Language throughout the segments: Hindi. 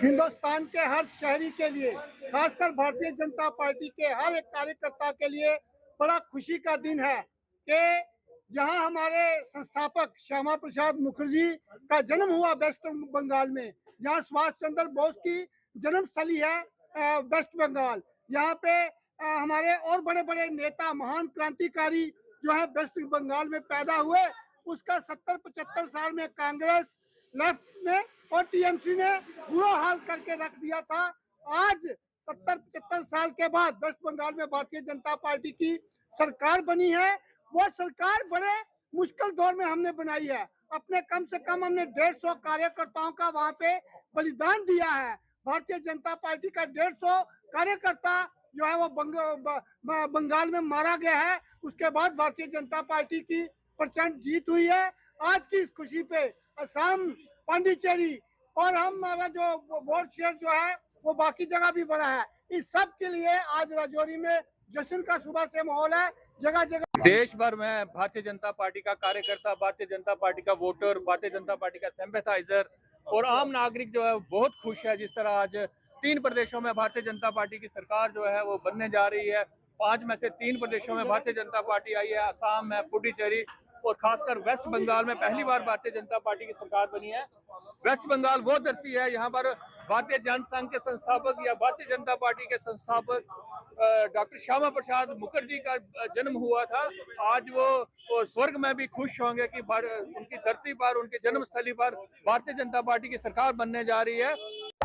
हिंदुस्तान के हर शहरी के लिए, खासकर भारतीय जनता पार्टी के हर एक कार्यकर्ता के लिए बड़ा खुशी का दिन है कि जहां हमारे संस्थापक श्यामा प्रसाद मुखर्जी का जन्म हुआ वेस्ट बंगाल में, जहां सुभाष चंद्र बोस की जन्मस्थली है वेस्ट बंगाल, यहाँ पे हमारे और बड़े बड़े नेता, महान क्रांतिकारी जो है वेस्ट बंगाल में पैदा हुए, उसका 70-75 साल में कांग्रेस, लेफ्ट ने और टीएमसी ने बुरा हाल करके रख दिया था। आज 70-75 साल के बाद वेस्ट बंगाल में भारतीय जनता पार्टी की सरकार बनी है। वो सरकार बड़े मुश्किल दौर में हमने बनाई है। अपने कम से कम हमने 150 कार्यकर्ताओं का वहां पे बलिदान दिया है। भारतीय जनता पार्टी का 150 कार्यकर्ता जो है वो बंगाल में मारा गया है। उसके बाद भारतीय जनता पार्टी की प्रचंड जीत हुई है। आज की इस खुशी पे असम, पांडिचेरी और हमारा जो वोट शेयर जो है वो बाकी जगह भी बढ़ा है। इस सब के लिए आज राजौरी में जश्न का सुबह से माहौल है। जगह जगह देश भर में भारतीय जनता पार्टी का कार्यकर्ता, भारतीय जनता पार्टी का वोटर, भारतीय जनता पार्टी का सिंपैथाइजर और आम नागरिक जो है बहुत खुश है। जिस तरह आज 3 प्रदेशों में भारतीय जनता पार्टी की सरकार जो है वो बनने जा रही है। 5 में से 3 प्रदेशों में भारतीय जनता पार्टी आई है। असम में, पुडुचेरी और खासकर वेस्ट बंगाल में पहली बार भारतीय जनता पार्टी की सरकार बनी है। वेस्ट बंगाल वो धरती है यहाँ पर भारतीय जनसंघ के संस्थापक या भारतीय जनता पार्टी के संस्थापक डॉक्टर श्यामा प्रसाद मुखर्जी का जन्म हुआ था। आज वो स्वर्ग में भी खुश होंगे कि उनकी धरती पर, उनके जन्मस्थली पर भारतीय जनता पार्टी की सरकार बनने जा रही है।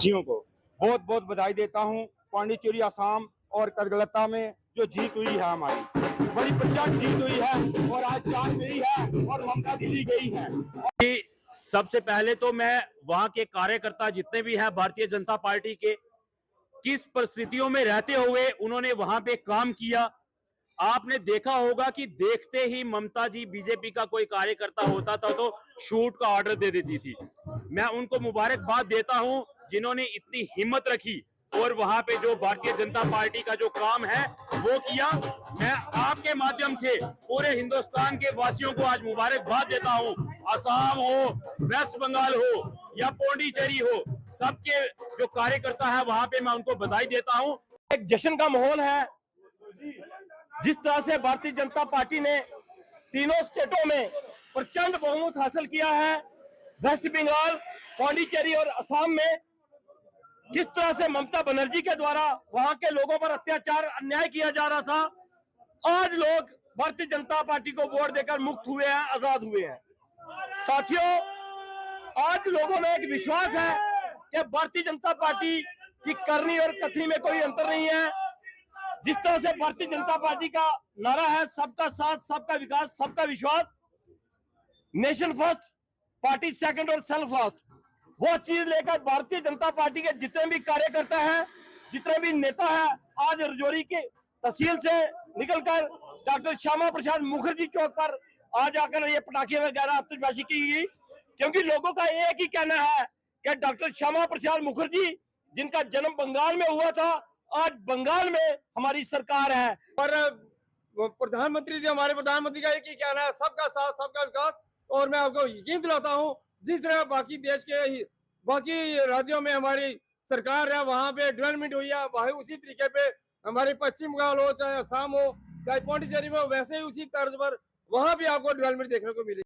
जियों को बहुत बहुत बधाई देता हूँ। पांडिचेरी, असम और कलकत्ता में जो जीत हुई है हमारी बड़ी प्रचंड जीत हुई है और आज चांद मिली है और ममता दी गई है। सबसे पहले तो मैं वहां के कार्यकर्ता जितने भी हैं भारतीय जनता पार्टी के, किस परिस्थितियों में रहते हुए उन्होंने वहां पे काम किया। आपने देखा होगा कि देखते ही ममता जी, बीजेपी का कोई कार्यकर्ता होता था तो शूट का ऑर्डर दे देती थी। मैं उनको मुबारकबाद देता हूं जिन्होंने इतनी हिम्मत रखी और वहां पे जो भारतीय जनता पार्टी का जो काम है वो किया। मैं आपके माध्यम से पूरे हिंदुस्तान के वासियों को आज मुबारकबाद देता हूं। असम हो, वेस्ट बंगाल हो या पौंडीचेरी हो, सबके जो कार्यकर्ता है वहां पे मैं उनको बधाई देता हूं। एक जश्न का माहौल है। जिस तरह से भारतीय जनता पार्टी ने तीनों स्टेटों में प्रचंड बहुमत हासिल किया है, वेस्ट बंगाल, पौंडीचेरी और असम में किस तरह से ममता बनर्जी के द्वारा वहां के लोगों पर अत्याचार, अन्याय किया जा रहा था, आज लोग भारतीय जनता पार्टी को वोट देकर मुक्त हुए हैं, आजाद हुए हैं। साथियों, आज लोगों में एक विश्वास है कि भारतीय जनता पार्टी की करनी और कथनी में कोई अंतर नहीं है। जिस तरह से भारतीय जनता पार्टी का नारा है सबका साथ, सबका विकास, सबका विश्वास, नेशन फर्स्ट, पार्टी सेकंड और सेल्फ लास्ट, वो चीज लेकर भारतीय जनता पार्टी के जितने भी कार्यकर्ता हैं, जितने भी नेता हैं, आज राजौरी के तहसील से निकलकर डॉक्टर श्यामा प्रसाद मुखर्जी चौक पर आज आकर ये पटाखे वगैरह आतिशबाजी की गई, क्योंकि लोगों का एक ही कहना है कि डॉक्टर श्यामा प्रसाद मुखर्जी जिनका जन्म बंगाल में हुआ था, आज बंगाल में हमारी सरकार है। और प्रधानमंत्री जी, हमारे प्रधानमंत्री का एक ही कहना है, सबका साथ, सबका विकास। और मैं आपको यकीन दिलाता हूँ जिस तरह बाकी देश के बाकी राज्यों में हमारी सरकार है, वहाँ पे डेवलपमेंट हुई है, वही उसी तरीके पे हमारे पश्चिम बंगाल हो, चाहे असम हो, चाहे पौंडीचेरी में हो, वैसे ही उसी तर्ज पर वहाँ भी आपको डेवलपमेंट देखने को मिली।